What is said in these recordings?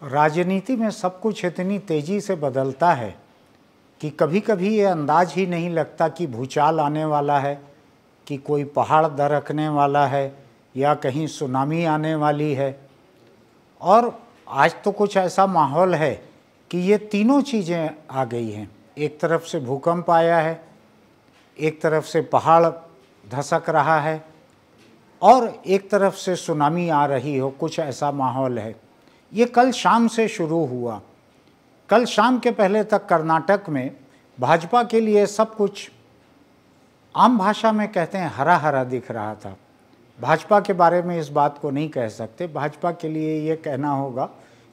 राजनीति में सब कुछ इतनी तेजी से बदलता है कि कभी कभी ये अंदाज ही नहीं लगता कि भूचाल आने वाला है, कि कोई पहाड़ दरकने वाला है या कहीं सुनामी आने वाली है। और आज तो कुछ ऐसा माहौल है कि ये तीनों चीज़ें आ गई हैं। एक तरफ से भूकंप आया है, एक तरफ से पहाड़ धसक रहा है और एक तरफ से सुनामी आ रही हो, कुछ ऐसा माहौल है। ये कल शाम से शुरू हुआ। कल शाम के पहले तक कर्नाटक में भाजपा के लिए सब कुछ आम भाषा में कहते हैं हरा हरा दिख रहा था। भाजपा के बारे में इस बात को नहीं कह सकते, भाजपा के लिए ये कहना होगा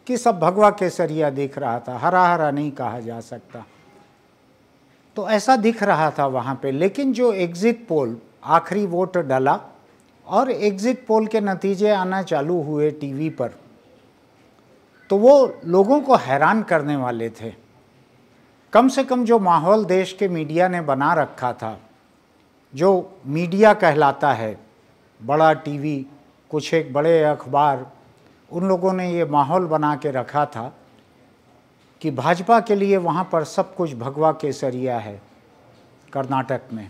कि सब भगवा केसरिया दिख रहा था, हरा हरा नहीं कहा जा सकता। तो ऐसा दिख रहा था वहाँ पे। लेकिन जो एग्ज़िट पोल, आखिरी वोट डला और एग्ज़िट पोल के नतीजे आना चालू हुए टीवी पर, तो वो लोगों को हैरान करने वाले थे। कम से कम जो माहौल देश के मीडिया ने बना रखा था, जो मीडिया कहलाता है, बड़ा टीवी, कुछ एक बड़े अखबार, उन लोगों ने ये माहौल बना के रखा था कि भाजपा के लिए वहाँ पर सब कुछ भगवा केसरिया है कर्नाटक में।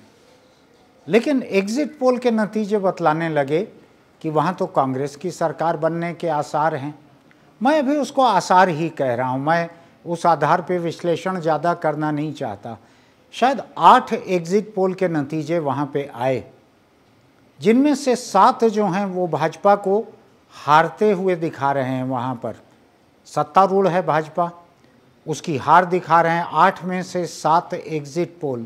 लेकिन एग्ज़िट पोल के नतीजे बतलाने लगे कि वहाँ तो कांग्रेस की सरकार बनने के आसार हैं। मैं अभी उसको आसार ही कह रहा हूँ, मैं उस आधार पे विश्लेषण ज़्यादा करना नहीं चाहता। शायद 8 एग्ज़िट पोल के नतीजे वहाँ पे आए, जिनमें से 7 जो हैं वो भाजपा को हारते हुए दिखा रहे हैं। वहाँ पर सत्तारूढ़ है भाजपा, उसकी हार दिखा रहे हैं। 8 में से 7 एग्ज़िट पोल,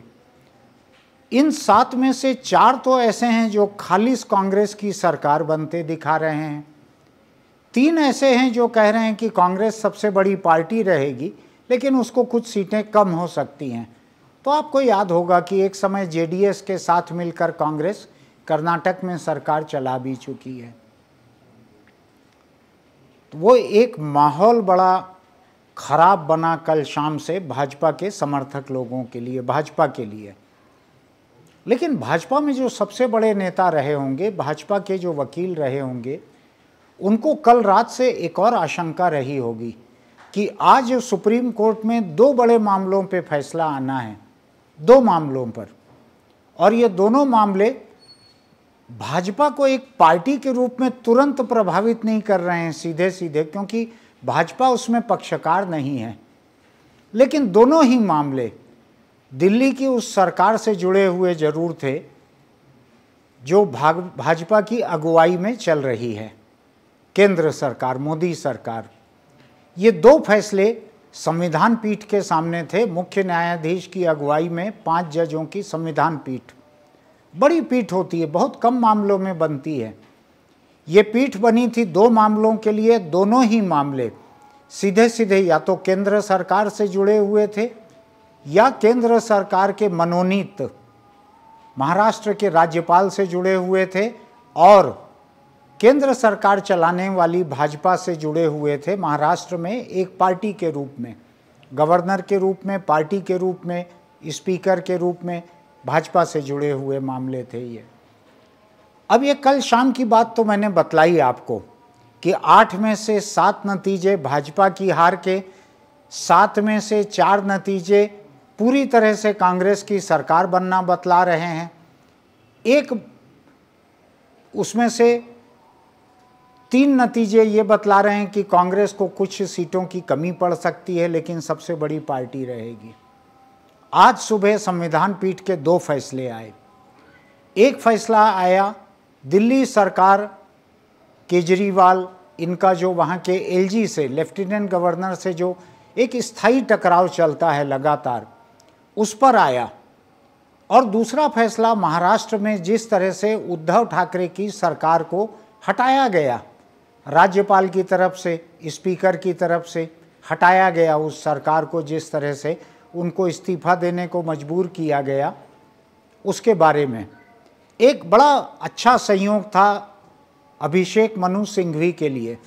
इन 7 में से 4 तो ऐसे हैं जो खालिस कांग्रेस की सरकार बनते दिखा रहे हैं। 3 ऐसे हैं जो कह रहे हैं कि कांग्रेस सबसे बड़ी पार्टी रहेगी, लेकिन उसको कुछ सीटें कम हो सकती हैं। तो आपको याद होगा कि एक समय जेडीएस के साथ मिलकर कांग्रेस कर्नाटक में सरकार चला भी चुकी है। तो वो एक माहौल बड़ा खराब बना कल शाम से भाजपा के समर्थक लोगों के लिए, भाजपा के लिए। लेकिन भाजपा में जो सबसे बड़े नेता रहे होंगे, भाजपा के जो वकील रहे होंगे, उनको कल रात से एक और आशंका रही होगी कि आज सुप्रीम कोर्ट में 2 बड़े मामलों पे फैसला आना है, 2 मामलों पर। और ये दोनों मामले भाजपा को एक पार्टी के रूप में तुरंत प्रभावित नहीं कर रहे हैं सीधे सीधे, क्योंकि भाजपा उसमें पक्षकार नहीं है। लेकिन दोनों ही मामले दिल्ली की उस सरकार से जुड़े हुए जरूर थे जो भाजपा की अगुवाई में चल रही है, केंद्र सरकार, मोदी सरकार। ये 2 फैसले संविधान पीठ के सामने थे। मुख्य न्यायाधीश की अगुवाई में 5 जजों की संविधान पीठ, बड़ी पीठ होती है, बहुत कम मामलों में बनती है। ये पीठ बनी थी 2 मामलों के लिए। दोनों ही मामले सीधे सीधे या तो केंद्र सरकार से जुड़े हुए थे या केंद्र सरकार के मनोनीत महाराष्ट्र के राज्यपाल से जुड़े हुए थे और केंद्र सरकार चलाने वाली भाजपा से जुड़े हुए थे। महाराष्ट्र में एक पार्टी के रूप में, गवर्नर के रूप में, पार्टी के रूप में, स्पीकर के रूप में भाजपा से जुड़े हुए मामले थे ये। अब ये कल शाम की बात तो मैंने बतलाई आपको कि 8 में से 7 नतीजे भाजपा की हार के, 7 में से 4 नतीजे पूरी तरह से कांग्रेस की सरकार बनना बतला रहे हैं। एक उसमें से 3 नतीजे ये बतला रहे हैं कि कांग्रेस को कुछ सीटों की कमी पड़ सकती है, लेकिन सबसे बड़ी पार्टी रहेगी। आज सुबह संविधान पीठ के 2 फैसले आए। एक फैसला आया दिल्ली सरकार, केजरीवाल, इनका जो वहाँ के एलजी से, लेफ्टिनेंट गवर्नर से जो एक स्थायी टकराव चलता है लगातार, उस पर आया। और दूसरा फैसला महाराष्ट्र में जिस तरह से उद्धव ठाकरे की सरकार को हटाया गया, राज्यपाल की तरफ से, स्पीकर की तरफ से हटाया गया, उस सरकार को जिस तरह से उनको इस्तीफा देने को मजबूर किया गया, उसके बारे में एक बड़ा अच्छा संयोग था अभिषेक मनु सिंघवी के लिए,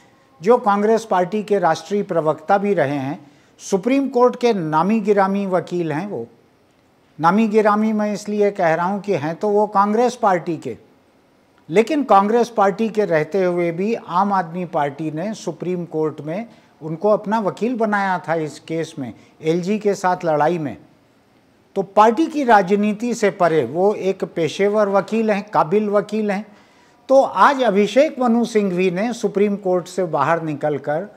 जो कांग्रेस पार्टी के राष्ट्रीय प्रवक्ता भी रहे हैं, सुप्रीम कोर्ट के नामी गिरामी वकील हैं। वो नामी गिरामी मैं इसलिए कह रहा हूं कि हैं तो वो कांग्रेस पार्टी के, लेकिन कांग्रेस पार्टी के रहते हुए भी आम आदमी पार्टी ने सुप्रीम कोर्ट में उनको अपना वकील बनाया था इस केस में, एलजी के साथ लड़ाई में। तो पार्टी की राजनीति से परे वो एक पेशेवर वकील हैं, काबिल वकील हैं। तो आज अभिषेक मनु सिंघवी ने सुप्रीम कोर्ट से बाहर निकलकर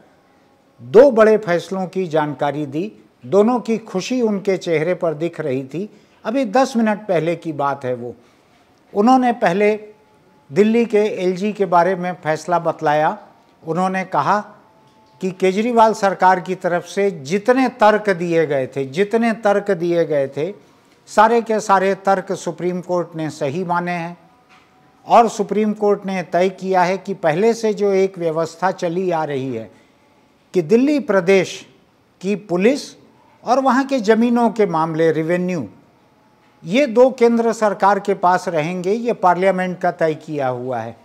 2 बड़े फैसलों की जानकारी दी। दोनों की खुशी उनके चेहरे पर दिख रही थी। अभी 10 मिनट पहले की बात है वो। उन्होंने पहले दिल्ली के एलजी के बारे में फैसला बतलाया। उन्होंने कहा कि केजरीवाल सरकार की तरफ से जितने तर्क दिए गए थे सारे के सारे तर्क सुप्रीम कोर्ट ने सही माने हैं। और सुप्रीम कोर्ट ने तय किया है कि पहले से जो एक व्यवस्था चली आ रही है कि दिल्ली प्रदेश की पुलिस और वहाँ के ज़मीनों के मामले, रेवेन्यू, ये 2 केंद्र सरकार के पास रहेंगे। ये पार्लियामेंट का तय किया हुआ है।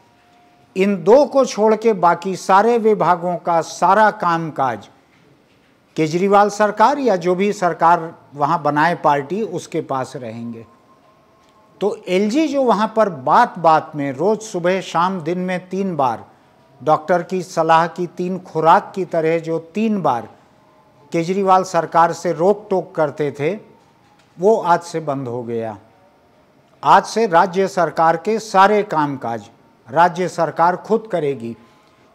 इन 2 को छोड़ के बाकी सारे विभागों का सारा कामकाज केजरीवाल सरकार या जो भी सरकार वहाँ बनाए पार्टी, उसके पास रहेंगे। तो एलजी जो वहाँ पर बात बात में रोज़ सुबह शाम दिन में 3 बार डॉक्टर की सलाह की 3 खुराक की तरह जो 3 बार केजरीवाल सरकार से रोक टोक करते थे, वो आज से बंद हो गया। आज से राज्य सरकार के सारे कामकाज राज्य सरकार खुद करेगी।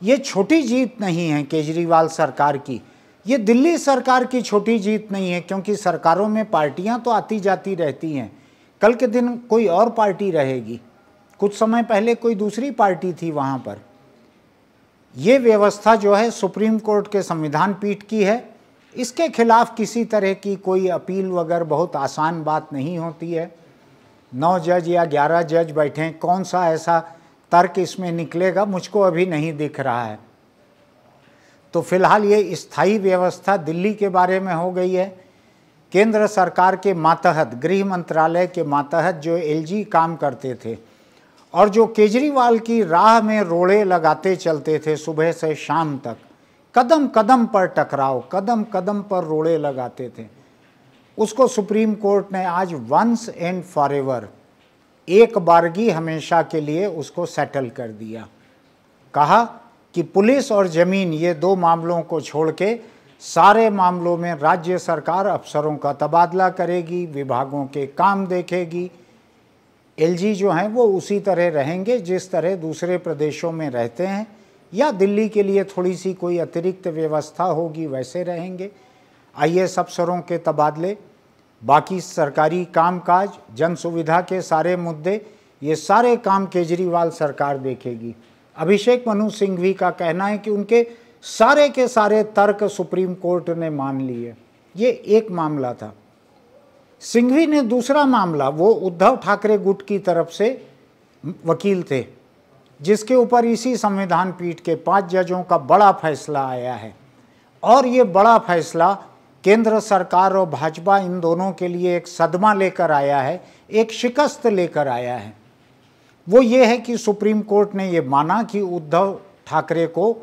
ये छोटी जीत नहीं है केजरीवाल सरकार की, ये दिल्ली सरकार की छोटी जीत नहीं है, क्योंकि सरकारों में पार्टियां तो आती जाती रहती हैं। कल के दिन कोई और पार्टी रहेगी, कुछ समय पहले कोई दूसरी पार्टी थी वहाँ पर। ये व्यवस्था जो है सुप्रीम कोर्ट के संविधान पीठ की है। इसके खिलाफ किसी तरह की कोई अपील वगैरह बहुत आसान बात नहीं होती है। 9 जज या 11 जज बैठे हैं, कौन सा ऐसा तर्क इसमें निकलेगा मुझको अभी नहीं दिख रहा है। तो फिलहाल ये स्थायी व्यवस्था दिल्ली के बारे में हो गई है। केंद्र सरकार के मातहत, गृह मंत्रालय के मातहत जो एलजी काम करते थे और जो केजरीवाल की राह में रोड़े लगाते चलते थे सुबह से शाम तक, कदम कदम पर टकराव, कदम कदम पर रोड़े लगाते थे, उसको सुप्रीम कोर्ट ने आज वंस एंड फॉरएवर, एक बारगी हमेशा के लिए उसको सेटल कर दिया। कहा कि पुलिस और ज़मीन ये 2 मामलों को छोड़ के सारे मामलों में राज्य सरकार अफसरों का तबादला करेगी, विभागों के काम देखेगी। एलजी जो हैं वो उसी तरह रहेंगे जिस तरह दूसरे प्रदेशों में रहते हैं, या दिल्ली के लिए थोड़ी सी कोई अतिरिक्त व्यवस्था होगी वैसे रहेंगे। आईएएस अफसरों के तबादले, बाकी सरकारी कामकाज, जन सुविधा के सारे मुद्दे, ये सारे काम केजरीवाल सरकार देखेगी। अभिषेक मनु सिंघवी का कहना है कि उनके सारे के सारे तर्क सुप्रीम कोर्ट ने मान लिए। ये एक मामला था। सिंघवी ने दूसरा मामला, वो उद्धव ठाकरे गुट की तरफ से वकील थे, जिसके ऊपर इसी संविधान पीठ के 5 जजों का बड़ा फैसला आया है। और ये बड़ा फैसला केंद्र सरकार और भाजपा इन दोनों के लिए एक सदमा लेकर आया है, एक शिकस्त लेकर आया है। वो ये है कि सुप्रीम कोर्ट ने ये माना कि उद्धव ठाकरे को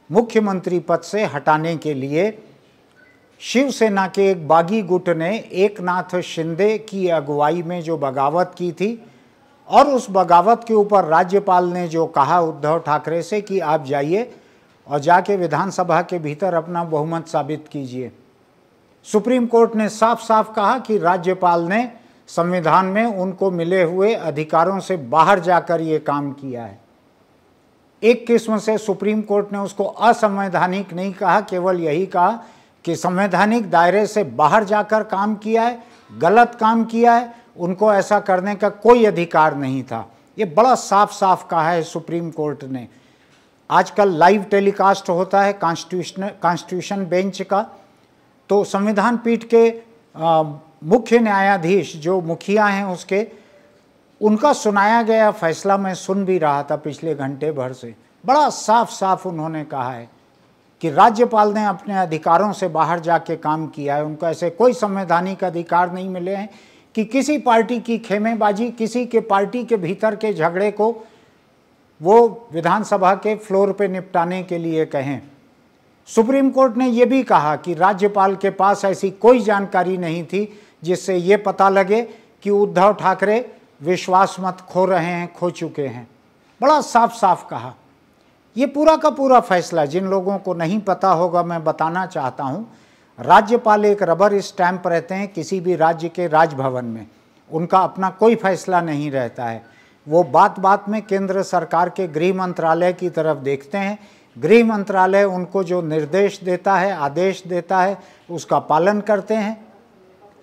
मुख्यमंत्री पद से हटाने के लिए शिवसेना के एक बागी गुट ने एकनाथ शिंदे की अगुवाई में जो बगावत की थी, और उस बगावत के ऊपर राज्यपाल ने जो कहा उद्धव ठाकरे से कि आप जाइए और जाके विधानसभा के भीतर अपना बहुमत साबित कीजिए। सुप्रीम कोर्ट ने साफ साफ कहा कि राज्यपाल ने संविधान में उनको मिले हुए अधिकारों से बाहर जाकर ये काम किया है। एक किस्म से सुप्रीम कोर्ट ने उसको असंवैधानिक नहीं कहा, केवल यही कहा कि संवैधानिक दायरे से बाहर जाकर काम किया है, गलत काम किया है, उनको ऐसा करने का कोई अधिकार नहीं था। ये बड़ा साफ साफ कहा है सुप्रीम कोर्ट ने। आजकल लाइव टेलीकास्ट होता है कॉन्स्टिट्यूशन बेंच का, तो संविधान पीठ के मुख्य न्यायाधीश जो मुखिया हैं उसके, उनका सुनाया गया फैसला मैं सुन भी रहा था पिछले घंटे भर से। बड़ा साफ साफ उन्होंने कहा है कि राज्यपाल ने अपने अधिकारों से बाहर जाके काम किया है। उनको ऐसे कोई संवैधानिक अधिकार नहीं मिले हैं कि किसी पार्टी की खेमेबाजी, किसी के पार्टी के भीतर के झगड़े को वो विधानसभा के फ्लोर पे निपटाने के लिए कहें। सुप्रीम कोर्ट ने यह भी कहा कि राज्यपाल के पास ऐसी कोई जानकारी नहीं थी जिससे ये पता लगे कि उद्धव ठाकरे विश्वास मत खो रहे हैं, खो चुके हैं। बड़ा साफ साफ कहा। ये पूरा का पूरा फैसला, जिन लोगों को नहीं पता होगा मैं बताना चाहता हूँ, राज्यपाल एक रबर स्टैंप रहते हैं किसी भी राज्य के राजभवन में, उनका अपना कोई फैसला नहीं रहता है। वो बात बात में केंद्र सरकार के गृह मंत्रालय की तरफ देखते हैं, गृह मंत्रालय उनको जो निर्देश देता है, आदेश देता है, उसका पालन करते हैं,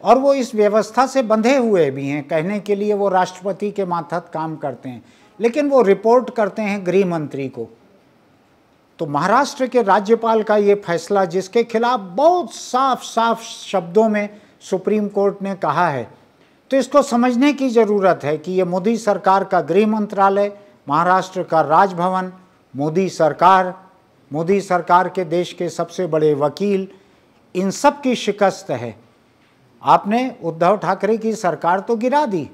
और वो इस व्यवस्था से बंधे हुए भी हैं। कहने के लिए वो राष्ट्रपति के मातहत काम करते हैं, लेकिन वो रिपोर्ट करते हैं गृह मंत्री को। तो महाराष्ट्र के राज्यपाल का ये फैसला, जिसके खिलाफ बहुत साफ साफ शब्दों में सुप्रीम कोर्ट ने कहा है, तो इसको समझने की ज़रूरत है कि ये मोदी सरकार का गृह मंत्रालय, महाराष्ट्र का राजभवन, मोदी सरकार के देश के सबसे बड़े वकील, इन सब की शिकस्त है। आपने उद्धव ठाकरे की सरकार तो गिरा दी,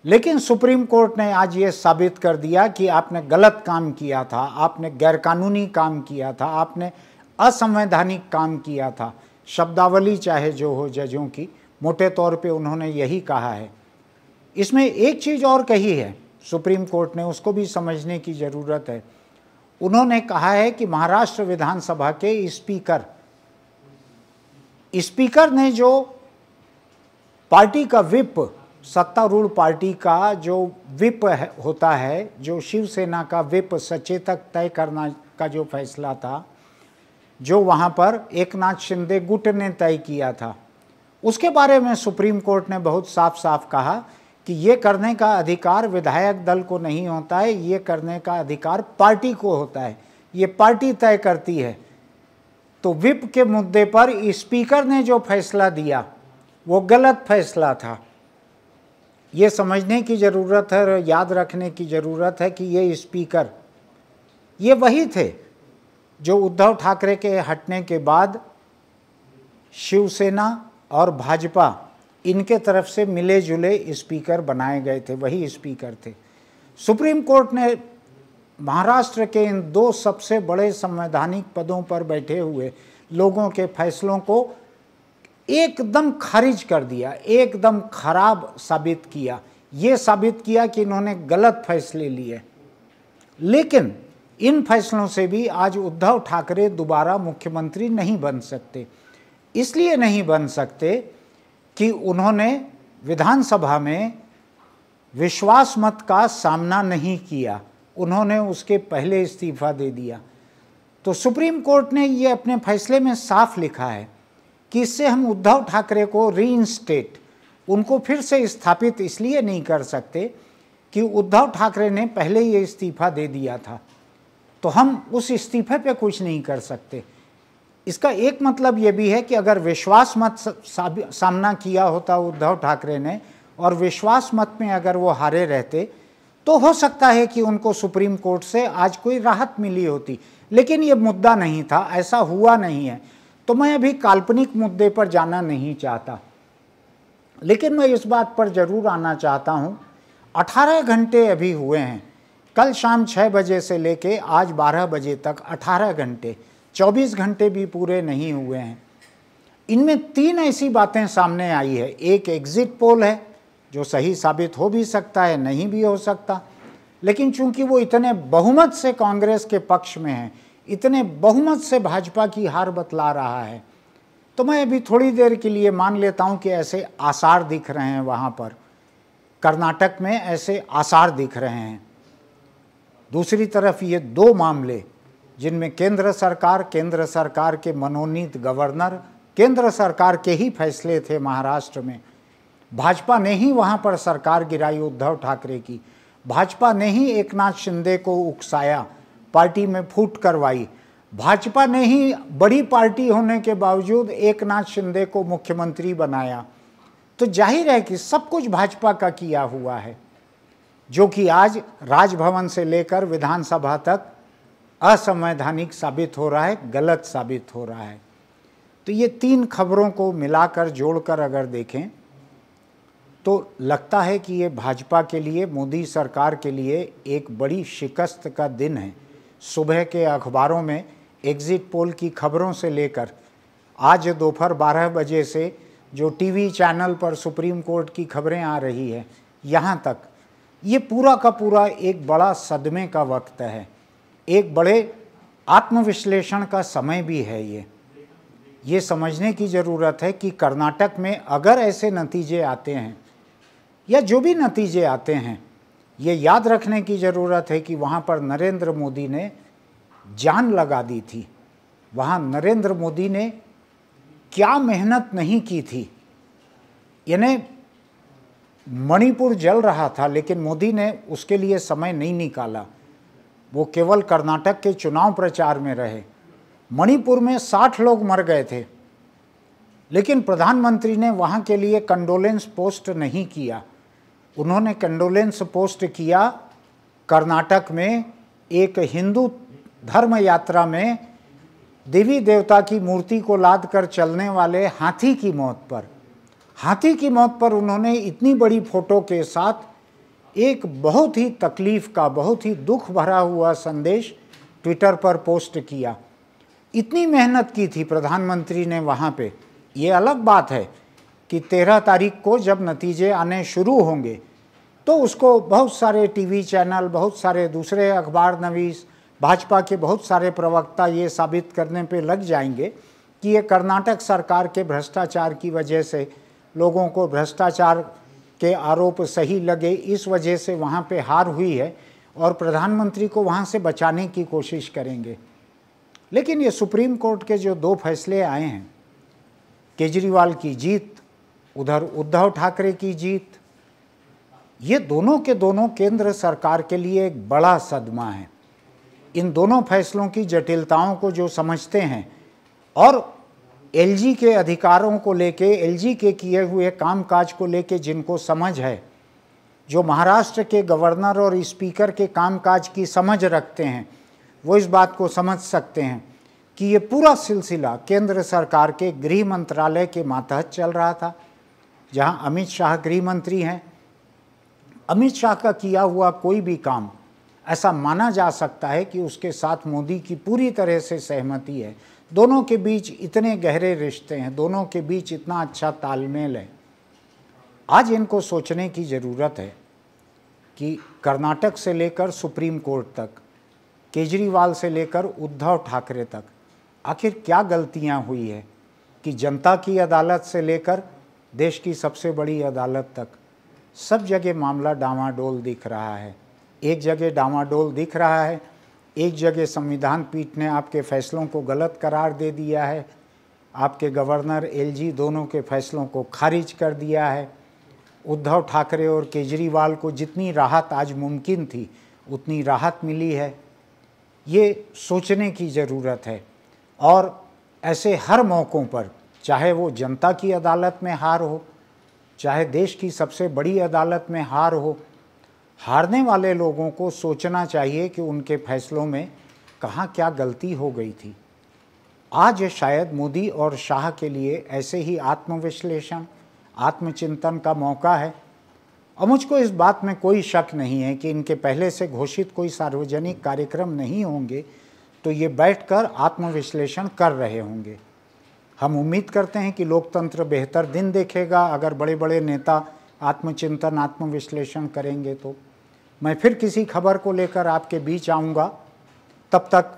लेकिन सुप्रीम कोर्ट ने आज ये साबित कर दिया कि आपने गलत काम किया था, आपने गैरकानूनी काम किया था, आपने असंवैधानिक काम किया था। शब्दावली चाहे जो हो जजों की, मोटे तौर पे उन्होंने यही कहा है। इसमें एक चीज़ और कही है सुप्रीम कोर्ट ने, उसको भी समझने की ज़रूरत है। उन्होंने कहा है कि महाराष्ट्र विधानसभा के स्पीकर ने जो पार्टी का विप, सत्तारूढ़ पार्टी का जो विप होता है, जो शिवसेना का विप सचेतक तय करना का जो फैसला था, जो वहाँ पर एकनाथ शिंदे गुट ने तय किया था, उसके बारे में सुप्रीम कोर्ट ने बहुत साफ साफ कहा कि ये करने का अधिकार विधायक दल को नहीं होता है, ये करने का अधिकार पार्टी को होता है, ये पार्टी तय करती है। तो विप के मुद्दे पर स्पीकर ने जो फैसला दिया वो गलत फैसला था। ये समझने की ज़रूरत है और याद रखने की ज़रूरत है कि ये स्पीकर ये वही थे जो उद्धव ठाकरे के हटने के बाद शिवसेना और भाजपा इनके तरफ से मिले जुले स्पीकर बनाए गए थे, वही स्पीकर थे। सुप्रीम कोर्ट ने महाराष्ट्र के इन दो सबसे बड़े संवैधानिक पदों पर बैठे हुए लोगों के फैसलों को एकदम खारिज कर दिया, एकदम खराब साबित किया। ये साबित किया कि इन्होंने गलत फैसले लिए। लेकिन इन फैसलों से भी आज उद्धव ठाकरे दोबारा मुख्यमंत्री नहीं बन सकते। इसलिए नहीं बन सकते कि उन्होंने विधानसभा में विश्वास मत का सामना नहीं किया, उन्होंने उसके पहले इस्तीफा दे दिया। तो सुप्रीम कोर्ट ने ये अपने फैसले में साफ लिखा है कि इससे हम उद्धव ठाकरे को रीइंस्टेट, उनको फिर से स्थापित इसलिए नहीं कर सकते कि उद्धव ठाकरे ने पहले ये इस्तीफा दे दिया था, तो हम उस इस्तीफे पे कुछ नहीं कर सकते। इसका एक मतलब ये भी है कि अगर विश्वास मत सामना किया होता उद्धव ठाकरे ने और विश्वास मत में अगर वो हारे रहते तो हो सकता है कि उनको सुप्रीम कोर्ट से आज कोई राहत मिली होती, लेकिन ये मुद्दा नहीं था, ऐसा हुआ नहीं है। तो मैं अभी काल्पनिक मुद्दे पर जाना नहीं चाहता, लेकिन मैं इस बात पर ज़रूर आना चाहता हूँ। 18 घंटे अभी हुए हैं, कल शाम 6 बजे से लेके आज 12 बजे तक 18 घंटे, 24 घंटे भी पूरे नहीं हुए हैं। इनमें 3 ऐसी बातें सामने आई है। एक एग्जिट पोल है जो सही साबित हो भी सकता है, नहीं भी हो सकता, लेकिन चूंकि वो इतने बहुमत से कांग्रेस के पक्ष में है, इतने बहुमत से भाजपा की हार बतला रहा है, तो मैं अभी थोड़ी देर के लिए मान लेता हूं कि ऐसे आसार दिख रहे हैं। वहाँ पर कर्नाटक में ऐसे आसार दिख रहे हैं। दूसरी तरफ ये 2 मामले जिनमें केंद्र सरकार के मनोनीत गवर्नर, केंद्र सरकार के ही फैसले थे महाराष्ट्र में। भाजपा ने ही वहाँ पर सरकार गिराई उद्धव ठाकरे की, भाजपा ने ही एकनाथ शिंदे को उकसाया, पार्टी में फूट करवाई, भाजपा ने ही बड़ी पार्टी होने के बावजूद एकनाथ शिंदे को मुख्यमंत्री बनाया। तो जाहिर है कि सब कुछ भाजपा का किया हुआ है, जो कि आज राजभवन से लेकर विधानसभा तक असंवैधानिक साबित हो रहा है, गलत साबित हो रहा है। तो ये 3 खबरों को मिलाकर जोड़कर अगर देखें तो लगता है कि ये भाजपा के लिए, मोदी सरकार के लिए एक बड़ी शिकस्त का दिन है। सुबह के अखबारों में एग्जिट पोल की खबरों से लेकर आज दोपहर 12 बजे से जो टीवी चैनल पर सुप्रीम कोर्ट की खबरें आ रही है, यहाँ तक ये पूरा का पूरा एक बड़ा सदमे का वक्त है। एक बड़े आत्मविश्लेषण का समय भी है। ये समझने की ज़रूरत है कि कर्नाटक में अगर ऐसे नतीजे आते हैं या जो भी नतीजे आते हैं, ये याद रखने की ज़रूरत है कि वहाँ पर नरेंद्र मोदी ने जान लगा दी थी। वहाँ नरेंद्र मोदी ने क्या मेहनत नहीं की थी। यानी मणिपुर जल रहा था लेकिन मोदी ने उसके लिए समय नहीं निकाला। वो केवल कर्नाटक के चुनाव प्रचार में रहे। मणिपुर में 60 लोग मर गए थे लेकिन प्रधानमंत्री ने वहाँ के लिए कंडोलेंस पोस्ट नहीं किया। उन्होंने कंडोलेंस पोस्ट किया कर्नाटक में एक हिंदू धर्म यात्रा में देवी देवता की मूर्ति को लाद कर चलने वाले हाथी की मौत पर। हाथी की मौत पर उन्होंने इतनी बड़ी फोटो के साथ एक बहुत ही तकलीफ का, बहुत ही दुख भरा हुआ संदेश ट्विटर पर पोस्ट किया। इतनी मेहनत की थी प्रधानमंत्री ने वहाँ पे। ये अलग बात है कि 13 तारीख को जब नतीजे आने शुरू होंगे तो उसको बहुत सारे टीवी चैनल, बहुत सारे दूसरे अखबार नवीस, भाजपा के बहुत सारे प्रवक्ता ये साबित करने पे लग जाएंगे कि ये कर्नाटक सरकार के भ्रष्टाचार की वजह से, लोगों को भ्रष्टाचार के आरोप सही लगे, इस वजह से वहाँ पे हार हुई है और प्रधानमंत्री को वहाँ से बचाने की कोशिश करेंगे। लेकिन ये सुप्रीम कोर्ट के जो 2 फैसले आए हैं, केजरीवाल की जीत, उधर उद्धव ठाकरे की जीत, ये दोनों के दोनों केंद्र सरकार के लिए एक बड़ा सदमा है। इन दोनों फैसलों की जटिलताओं को जो समझते हैं और एलजी के अधिकारों को लेके, एलजी के किए हुए कामकाज को लेके जिनको समझ है, जो महाराष्ट्र के गवर्नर और स्पीकर के कामकाज की समझ रखते हैं, वो इस बात को समझ सकते हैं कि ये पूरा सिलसिला केंद्र सरकार के गृह मंत्रालय के मातहत चल रहा था, जहां अमित शाह गृह मंत्री हैं। अमित शाह का किया हुआ कोई भी काम ऐसा माना जा सकता है कि उसके साथ मोदी की पूरी तरह से सहमति है। दोनों के बीच इतने गहरे रिश्ते हैं, दोनों के बीच इतना अच्छा तालमेल है। आज इनको सोचने की ज़रूरत है कि कर्नाटक से लेकर सुप्रीम कोर्ट तक, केजरीवाल से लेकर उद्धव ठाकरे तक, आखिर क्या गलतियां हुई है कि जनता की अदालत से लेकर देश की सबसे बड़ी अदालत तक सब जगह मामला डामाडोल दिख रहा है। एक जगह डामाडोल दिख रहा है, एक जगह संविधान पीठ ने आपके फैसलों को गलत करार दे दिया है, आपके गवर्नर, एलजी दोनों के फैसलों को खारिज कर दिया है। उद्धव ठाकरे और केजरीवाल को जितनी राहत आज मुमकिन थी उतनी राहत मिली है। ये सोचने की ज़रूरत है और ऐसे हर मौक़ों पर, चाहे वो जनता की अदालत में हार हो, चाहे देश की सबसे बड़ी अदालत में हार हो, हारने वाले लोगों को सोचना चाहिए कि उनके फैसलों में कहाँ क्या गलती हो गई थी। आज शायद मोदी और शाह के लिए ऐसे ही आत्मविश्लेषण, आत्मचिंतन का मौका है। और मुझको इस बात में कोई शक नहीं है कि इनके पहले से घोषित कोई सार्वजनिक कार्यक्रम नहीं होंगे तो ये बैठकर आत्मविश्लेषण कर रहे होंगे। हम उम्मीद करते हैं कि लोकतंत्र बेहतर दिन देखेगा अगर बड़े बड़े नेता आत्मचिंतन, आत्मविश्लेषण करेंगे। तो मैं फिर किसी खबर को लेकर आपके बीच आऊँगा। तब तक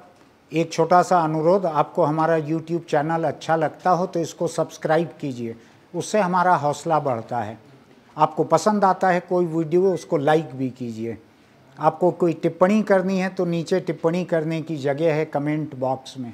एक छोटा सा अनुरोध, आपको हमारा YouTube चैनल अच्छा लगता हो तो इसको सब्सक्राइब कीजिए, उससे हमारा हौसला बढ़ता है। आपको पसंद आता है कोई वीडियो, उसको लाइक भी कीजिए। आपको कोई टिप्पणी करनी है तो नीचे टिप्पणी करने की जगह है कमेंट बॉक्स में।